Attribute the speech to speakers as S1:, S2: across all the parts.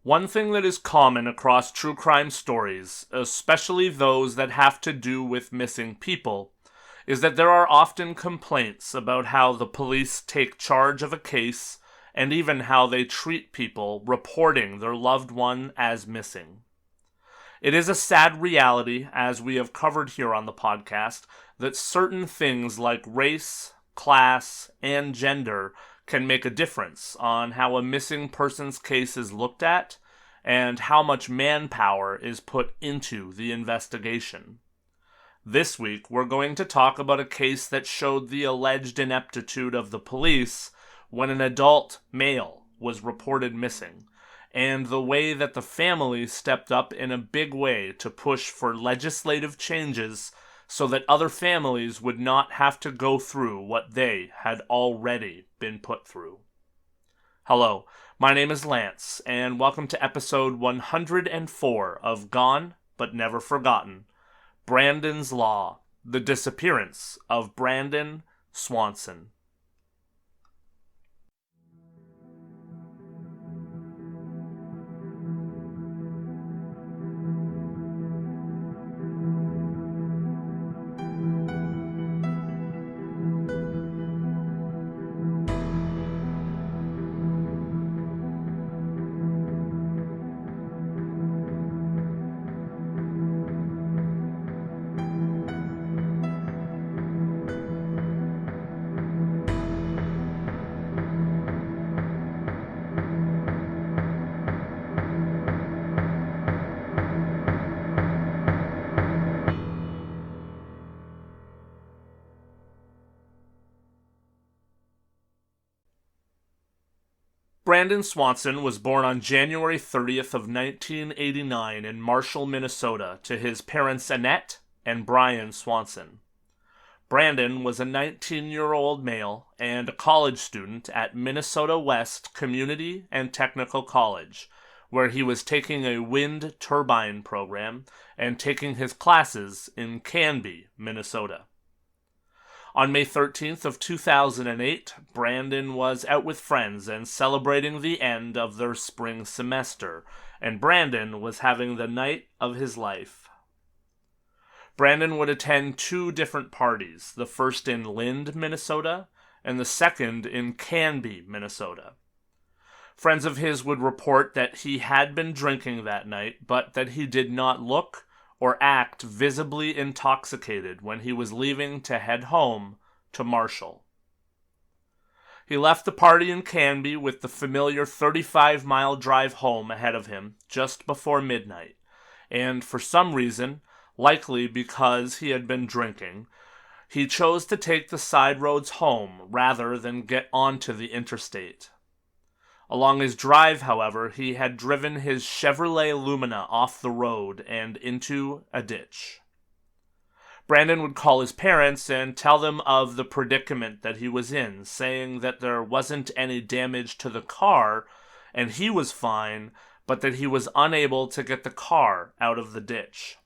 S1: One thing that is common across true crime stories, especially those that have to do with missing people, is that there are often complaints about how the police take charge of a case and even how they treat people reporting their loved one as missing. It is a sad reality, as we have covered here on the podcast, that certain things like race, class, and gender can make a difference on how a missing person's case is looked at and how much manpower is put into the investigation. This week, we're going to talk about a case that showed the alleged ineptitude of the police when an adult male was reported missing, and the way that the family stepped up in a big way to push for legislative changes so that other families would not have to go through what they had already been put through. Hello, my name is Lance, and welcome to episode 104 of Gone But Never Forgotten, Brandon's Law, the Disappearance of Brandon Swanson. Brandon Swanson was born on January 30th of 1989 in Marshall, Minnesota, to his parents Annette and Brian Swanson. Brandon was a 19-year-old male and a college student at Minnesota West Community and Technical College, where he was taking a wind turbine program and taking his classes in Canby, Minnesota. On May 13th of 2008, Brandon was out with friends and celebrating the end of their spring semester, and Brandon was having the night of his life. Brandon would attend two different parties, the first in Lind, Minnesota, and the second in Canby, Minnesota. Friends of his would report that he had been drinking that night, but that he did not look or act visibly intoxicated when he was leaving to head home to Marshall. He left the party in Canby with the familiar 35-mile drive home ahead of him just before midnight, and for some reason, likely because he had been drinking, he chose to take the side roads home rather than get onto the interstate. Along his drive, however, he had driven his Chevrolet Lumina off the road and into a ditch. Brandon would call his parents and tell them of the predicament that he was in, saying that there wasn't any damage to the car and he was fine, but that he was unable to get the car out of the ditch.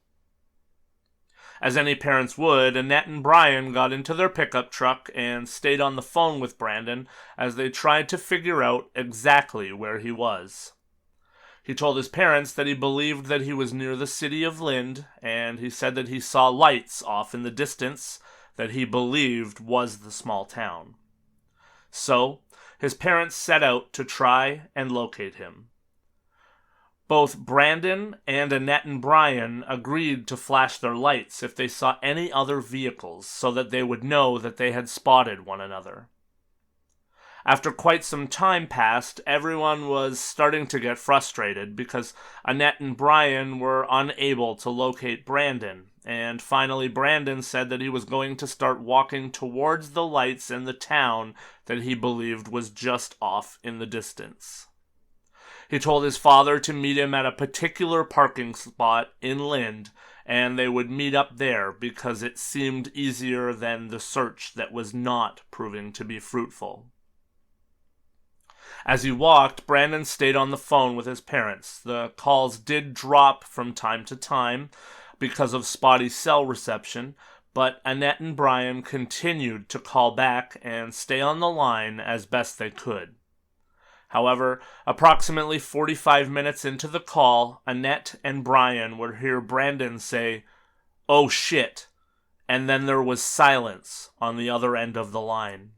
S1: As any parents would, Annette and Brian got into their pickup truck and stayed on the phone with Brandon as they tried to figure out exactly where he was. He told his parents that he believed that he was near the city of Lind, and he said that he saw lights off in the distance that he believed was the small town. So, his parents set out to try and locate him. Both Brandon and Annette and Brian agreed to flash their lights if they saw any other vehicles so that they would know that they had spotted one another. After quite some time passed, everyone was starting to get frustrated because Annette and Brian were unable to locate Brandon, and finally Brandon said that he was going to start walking towards the lights in the town that he believed was just off in the distance. He told his father to meet him at a particular parking spot in Lind, and they would meet up there because it seemed easier than the search that was not proving to be fruitful. As he walked, Brandon stayed on the phone with his parents. The calls did drop from time to time because of spotty cell reception, but Annette and Brian continued to call back and stay on the line as best they could. However, approximately 45 minutes into the call, Annette and Brian would hear Brandon say, "Oh shit," and then there was silence on the other end of the line.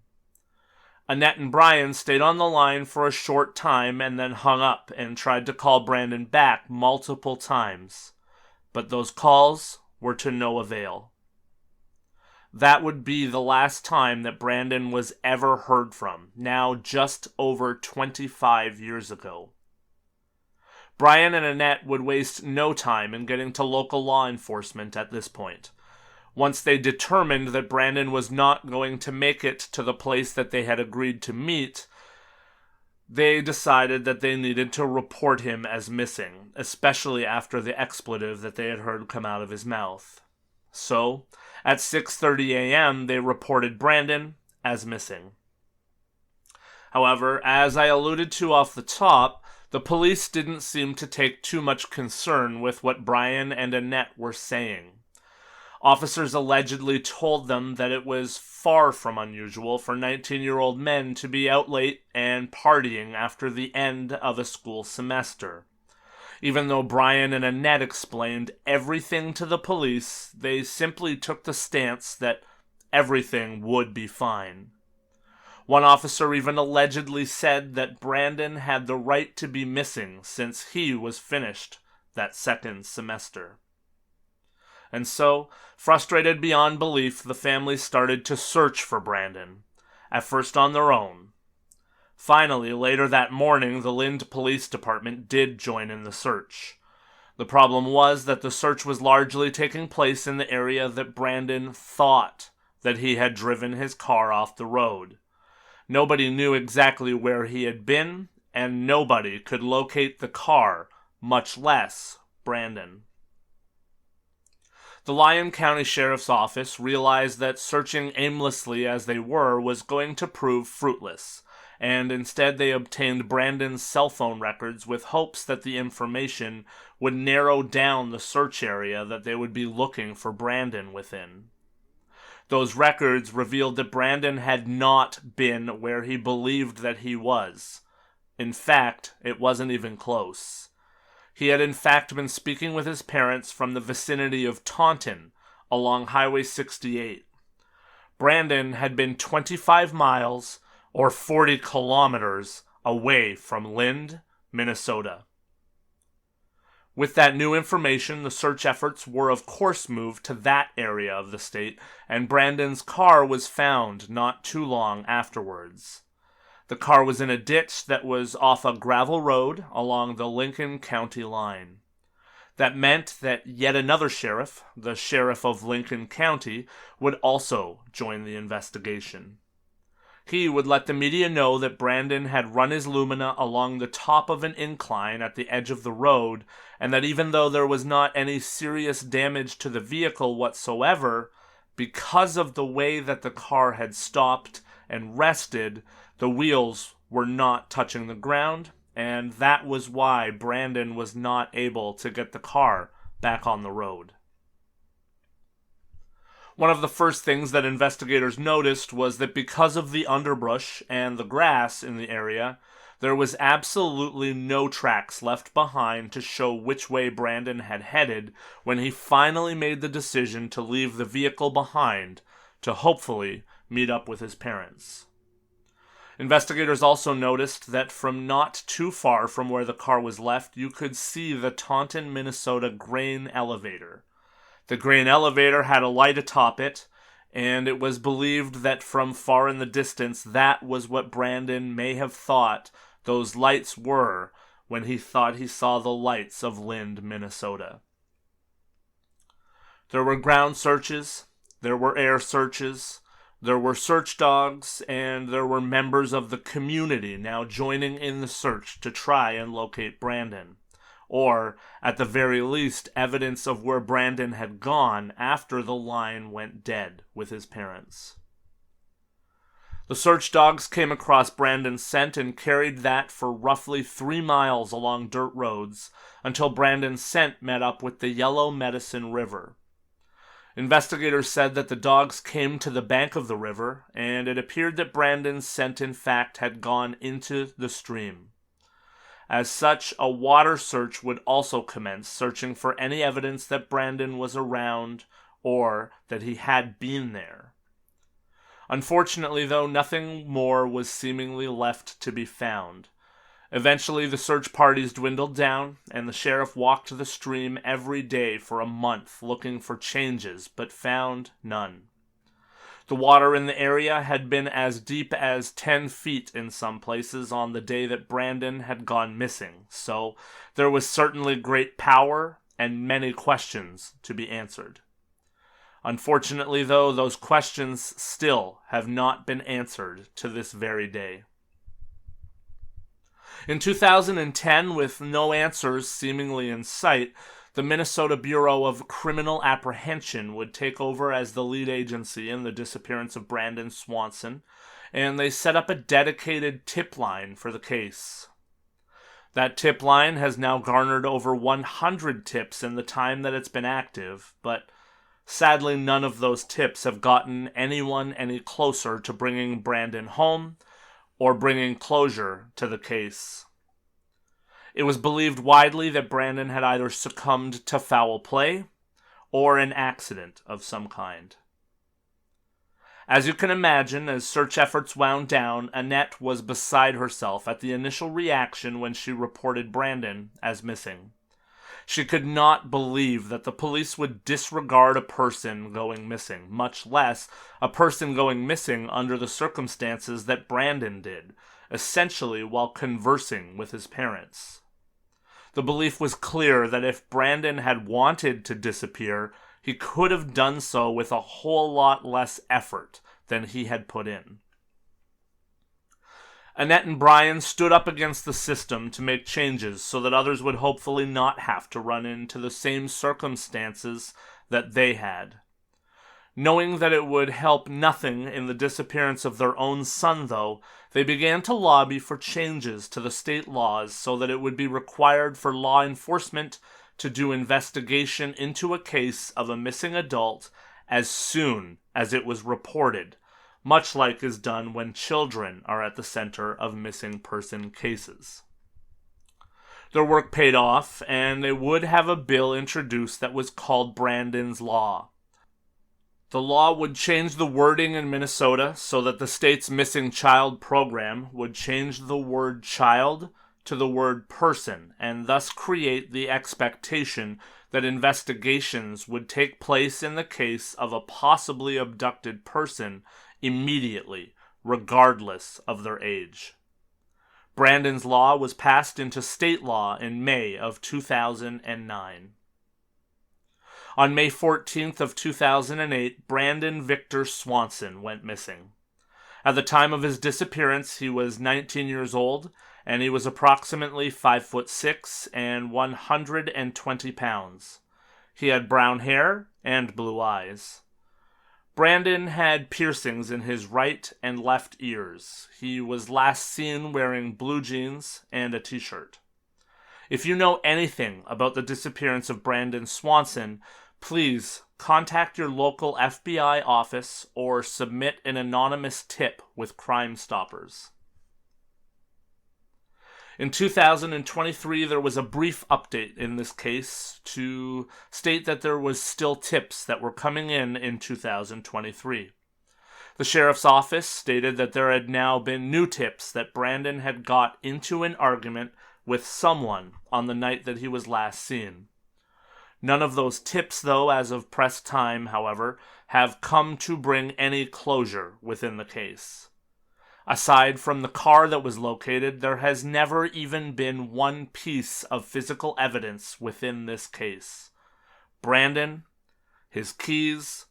S1: Annette and Brian stayed on the line for a short time and then hung up and tried to call Brandon back multiple times, but those calls were to no avail. That would be the last time that Brandon was ever heard from, now just over 25 years ago. Brian and Annette would waste no time in getting to local law enforcement at this point. Once they determined that Brandon was not going to make it to the place that they had agreed to meet, they decided that they needed to report him as missing, especially after the expletive that they had heard come out of his mouth. So, at 6:30 a.m., they reported Brandon as missing. However, as I alluded to off the top, the police didn't seem to take too much concern with what Brian and Annette were saying. Officers allegedly told them that it was far from unusual for 19-year-old men to be out late and partying after the end of a school semester. Even though Brian and Annette explained everything to the police, they simply took the stance that everything would be fine. One officer even allegedly said that Brandon had the right to be missing since he was finished that second semester. And so, frustrated beyond belief, the family started to search for Brandon, at first on their own. Finally, later that morning, the Lind Police Department did join in the search. The problem was that the search was largely taking place in the area that Brandon thought that he had driven his car off the road. Nobody knew exactly where he had been, and nobody could locate the car, much less Brandon. The Lyon County Sheriff's Office realized that searching aimlessly as they were was going to prove fruitless, and instead they obtained Brandon's cell phone records with hopes that the information would narrow down the search area that they would be looking for Brandon within. Those records revealed that Brandon had not been where he believed that he was. In fact, it wasn't even close. He had in fact been speaking with his parents from the vicinity of Taunton, along Highway 68. Brandon had been 25 miles, or 40 kilometers, away from Lind, Minnesota. With that new information, the search efforts were of course moved to that area of the state, and Brandon's car was found not too long afterwards. The car was in a ditch that was off a gravel road along the Lincoln County line. That meant that yet another sheriff, the sheriff of Lincoln County, would also join the investigation. He would let the media know that Brandon had run his Lumina along the top of an incline at the edge of the road, and that even though there was not any serious damage to the vehicle whatsoever, because of the way that the car had stopped and rested, the wheels were not touching the ground, and that was why Brandon was not able to get the car back on the road. One of the first things that investigators noticed was that because of the underbrush and the grass in the area, there was absolutely no tracks left behind to show which way Brandon had headed when he finally made the decision to leave the vehicle behind to hopefully meet up with his parents. Investigators also noticed that from not too far from where the car was left, you could see the Taunton, Minnesota grain elevator. The grain elevator had a light atop it, and it was believed that from far in the distance that was what Brandon may have thought those lights were when he thought he saw the lights of Lind, Minnesota. There were ground searches, there were air searches, there were search dogs, and there were members of the community now joining in the search to try and locate Brandon. Or, at the very least, evidence of where Brandon had gone after the line went dead with his parents. The search dogs came across Brandon's scent and carried that for roughly 3 miles along dirt roads until Brandon's scent met up with the Yellow Medicine River. Investigators said that the dogs came to the bank of the river, and it appeared that Brandon's scent in fact had gone into the stream. As such, a water search would also commence, searching for any evidence that Brandon was around or that he had been there. Unfortunately, though, nothing more was seemingly left to be found. Eventually, the search parties dwindled down, and the sheriff walked the stream every day for a month looking for changes, but found none. The water in the area had been as deep as 10 feet in some places on the day that Brandon had gone missing, so there was certainly great power and many questions to be answered. Unfortunately, though, those questions still have not been answered to this very day. In 2010, with no answers seemingly in sight, the Minnesota Bureau of Criminal Apprehension would take over as the lead agency in the disappearance of Brandon Swanson, and they set up a dedicated tip line for the case. That tip line has now garnered over 100 tips in the time that it's been active, but sadly none of those tips have gotten anyone any closer to bringing Brandon home or bringing closure to the case. It was believed widely that Brandon had either succumbed to foul play or an accident of some kind. As you can imagine, as search efforts wound down, Annette was beside herself at the initial reaction when she reported Brandon as missing. She could not believe that the police would disregard a person going missing, much less a person going missing under the circumstances that Brandon did, essentially while conversing with his parents. The belief was clear that if Brandon had wanted to disappear, he could have done so with a whole lot less effort than he had put in. Annette and Brian stood up against the system to make changes so that others would hopefully not have to run into the same circumstances that they had. Knowing that it would help nothing in the disappearance of their own son, though, they began to lobby for changes to the state laws so that it would be required for law enforcement to do investigation into a case of a missing adult as soon as it was reported, much like is done when children are at the center of missing person cases. Their work paid off, and they would have a bill introduced that was called Brandon's Law. The law would change the wording in Minnesota so that the state's missing child program would change the word child to the word person, and thus create the expectation that investigations would take place in the case of a possibly abducted person immediately, regardless of their age. Brandon's Law was passed into state law in May of 2009. On May 14th of 2008, Brandon Victor Swanson went missing. At the time of his disappearance, he was 19 years old, and he was approximately 5'6" and 120 pounds. He had brown hair and blue eyes. Brandon had piercings in his right and left ears. He was last seen wearing blue jeans and a t-shirt. If you know anything about the disappearance of Brandon Swanson, please contact your local FBI office or submit an anonymous tip with Crime Stoppers. In 2023, there was a brief update in this case to state that there was still tips that were coming in 2023. The sheriff's office stated that there had now been new tips that Brandon had got into an argument with someone on the night that he was last seen. None of those tips, though, as of press time, however, have come to bring any closure within the case. Aside from the car that was located, there has never even been one piece of physical evidence within this case. Brandon, his keys,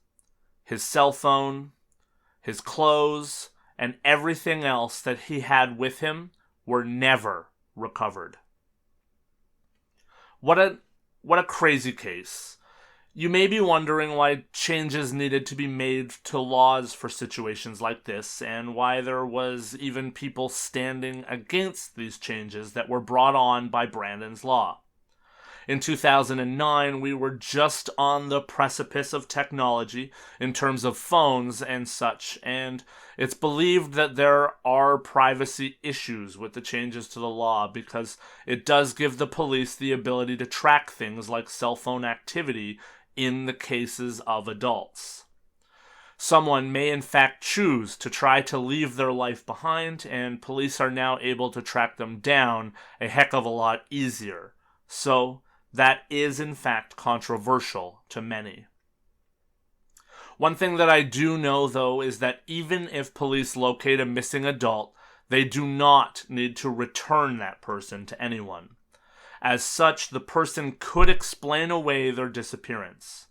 S1: his cell phone, his clothes, and everything else that he had with him were never recovered. What a crazy case. You may be wondering why changes needed to be made to laws for situations like this, and why there was even people standing against these changes that were brought on by Brandon's Law. In 2009, we were just on the precipice of technology in terms of phones and such, and it's believed that there are privacy issues with the changes to the law because it does give the police the ability to track things like cell phone activity in the cases of adults. Someone may in fact choose to try to leave their life behind, and police are now able to track them down a heck of a lot easier. So, that is in fact controversial to many. One thing that I do know, though, is that even if police locate a missing adult, they do not need to return that person to anyone. As such, the person could explain away their disappearance.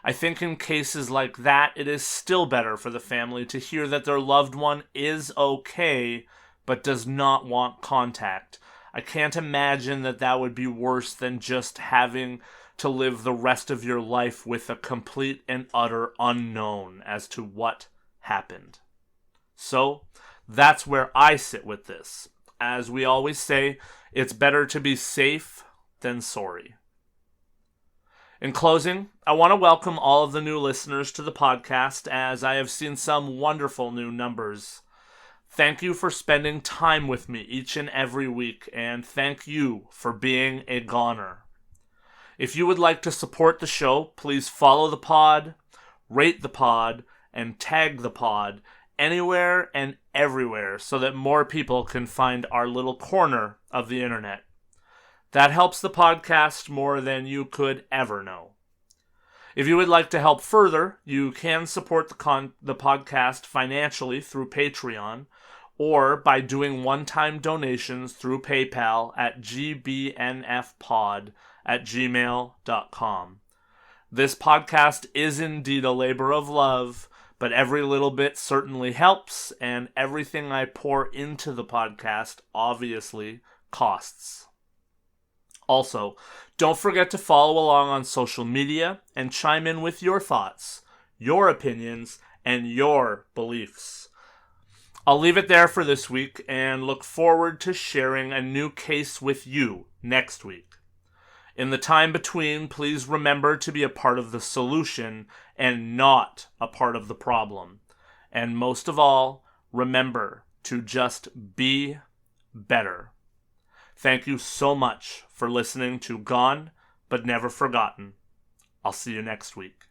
S1: I think in cases like that, it is still better for the family to hear that their loved one is okay, but does not want contact. I can't imagine that that would be worse than just having to live the rest of your life with a complete and utter unknown as to what happened. So, that's where I sit with this. As we always say, it's better to be safe than sorry. In closing, I want to welcome all of the new listeners to the podcast, as I have seen some wonderful new numbers. Thank you for spending time with me each and every week, and thank you for being a goner. If you would like to support the show, please follow the pod, rate the pod, and tag the pod anywhere and everywhere so that more people can find our little corner of the internet. That helps the podcast more than you could ever know. If you would like to help further, you can support the podcast financially through Patreon or by doing one-time donations through PayPal at gbnfpod@gmail.com. This podcast is indeed a labor of love, but every little bit certainly helps, and everything I pour into the podcast obviously costs. Also, don't forget to follow along on social media and chime in with your thoughts, your opinions, and your beliefs. I'll leave it there for this week and look forward to sharing a new case with you next week. In the time between, please remember to be a part of the solution and not a part of the problem. And most of all, remember to just be better. Thank you so much for listening to Gone But Never Forgotten. I'll see you next week.